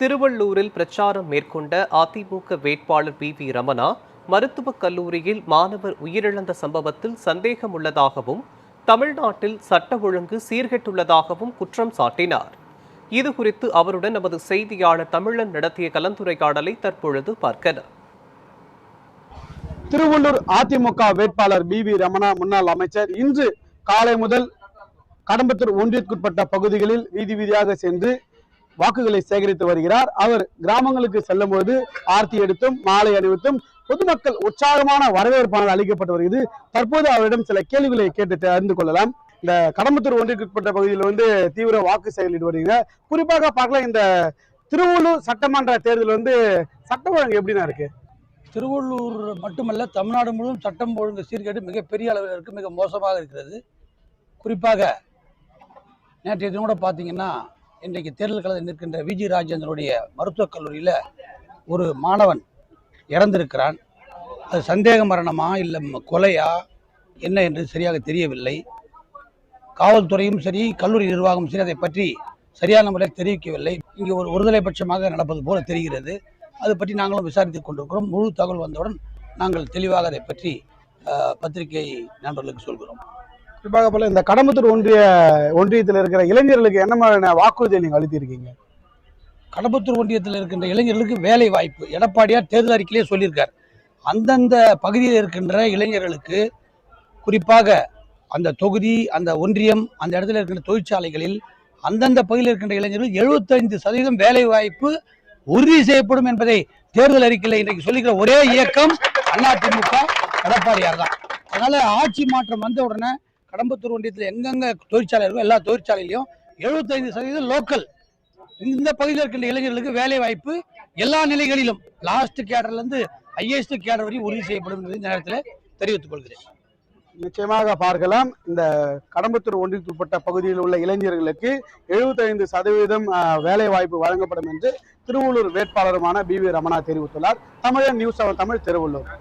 திருவள்ளூரில் பிரச்சாரம் மேற்கொண்ட அதிமுக வேட்பாளர் பி ரமணா மருத்துவக் கல்லூரியில் மாணவர் உயிரிழந்த சம்பவத்தில் சந்தேகம் உள்ளதாகவும் தமிழ்நாட்டில் சட்ட ஒழுங்கு சீர்கெட்டுள்ளதாகவும் குற்றம் சாட்டினார். இதுகுறித்து அவருடன் நமது செய்தியாளர் தமிழன் நடத்திய கலந்துரையாடலை தற்பொழுது பார்க்கலாம். திருவள்ளூர் அதிமுக வேட்பாளர் பி ரமணா முன்னாள் அமைச்சர் இன்று காலை முதல் கடம்பத்தூர் ஒன்றியத்திற்குட்பட்ட பகுதிகளில் வீதி வீதியாக சென்று வாக்குகளை சேகரித்து வருகிறார். அவர் கிராமங்களுக்கு செல்லும் போது ஆர்த்தி எடுத்தும் மாலை அணிவித்தும் பொதுமக்கள் உற்சாகமான வரவேற்பானது அளிக்கப்பட்டு வருகிறது. தற்போது அவரிடம் சில கேள்விகளை கேட்டு அறிந்து கொள்ளலாம். இந்த கடம்பத்தூர் ஒன்றியத்திற்குட்பட்ட பகுதியில் தீவிர வாக்கு சேகரித்து வருகிறீங்க. குறிப்பாக பார்க்கலாம், இந்த திருவள்ளூர் சட்டமன்ற தேர்தல் சட்ட ஒழுங்கு எப்படின்னா இருக்கு? திருவள்ளூர் மட்டுமல்ல, தமிழ்நாடு முழுவதும் சட்டம் ஒழுங்கு சீர்கேடு மிகப்பெரிய அளவில் இருக்கு, மிக மோசமாக இருக்கிறது. குறிப்பாக நேற்றைய தினம் கூட பார்த்தீங்கன்னா, இன்றைக்கு தேர்தல் களத்தில் நிற்கின்ற விஜி ராஜேந்திரனுடைய மருத்துவக் கல்லூரியில் ஒரு மாணவன் இறந்திருக்கிறான். அது சந்தேக மரணமா இல்லை கொலையா என்ன என்று சரியாக தெரியவில்லை. காவல்துறையும் சரி, கல்லூரி நிர்வாகம் சரி, அதை பற்றி சரியான முறையில் தெரிவிக்கவில்லை. இங்கே ஒரு ஒருதலை பட்சமாக நடப்பது போல தெரிகிறது. அது பற்றி நாங்களும் விசாரித்துக் கொண்டிருக்கிறோம். முழு தகவல் வந்தவுடன் நாங்கள் தெளிவாக அதை பற்றி பத்திரிகை நண்பர்களுக்கு சொல்கிறோம். குறிப்பாக போல இந்த கடம்பத்தூர் ஒன்றியத்தில் இருக்கிற இளைஞர்களுக்கு என்ன மாதிரியான வாக்குறுதியை நீங்கள் அளித்திருக்கீங்க? கடம்பத்தூர் ஒன்றியத்தில் இருக்கின்ற இளைஞர்களுக்கு வேலை வாய்ப்பு எடப்பாடியார் தேர்தல் அறிக்கையிலே சொல்லியிருக்கார். அந்தந்த பகுதியில் இருக்கின்ற இளைஞர்களுக்கு, குறிப்பாக அந்த தொகுதி, அந்த ஒன்றியம், அந்த இடத்துல இருக்கின்ற தொழிற்சாலைகளில் அந்தந்த பகுதியில் இருக்கின்ற இளைஞர்கள் 75% வேலை வாய்ப்பு உறுதி செய்யப்படும் என்பதை தேர்தல் அறிக்கையில் இன்றைக்கு சொல்லிக்கிற ஒரே இயக்கம் அதிமுக எடப்பாடியார் தான். அதனால ஆட்சி மாற்றம் வந்த உடனே கடம்பத்தூர் ஒன்றியத்தில் எங்கெங்க தொழிற்சாலை இருக்கும் எல்லா தொழிற்சாலையிலையும் 75% லோக்கல், இந்த பகுதியில் இருக்கின்ற இளைஞர்களுக்கு வேலை வாய்ப்பு எல்லா நிலைகளிலும் லாஸ்ட் கேடர்லேருந்து ஹையஸ்ட் கேடர் வரையும் உறுதி செய்யப்படும் இந்த நேரத்தில் தெரிவித்துக் கொள்கிறேன். நிச்சயமாக பார்க்கலாம், இந்த கடம்பத்தூர் ஒன்றியத்துக்குட்பட்ட பகுதியில் உள்ள இளைஞர்களுக்கு 75% வேலை வாய்ப்பு வழங்கப்படும் என்று திருவள்ளூர் வேட்பாளருமான பி ரமணா தெரிவித்துள்ளார். தமிழன் நியூஸ் 7 தமிழ், திருவள்ளூர்.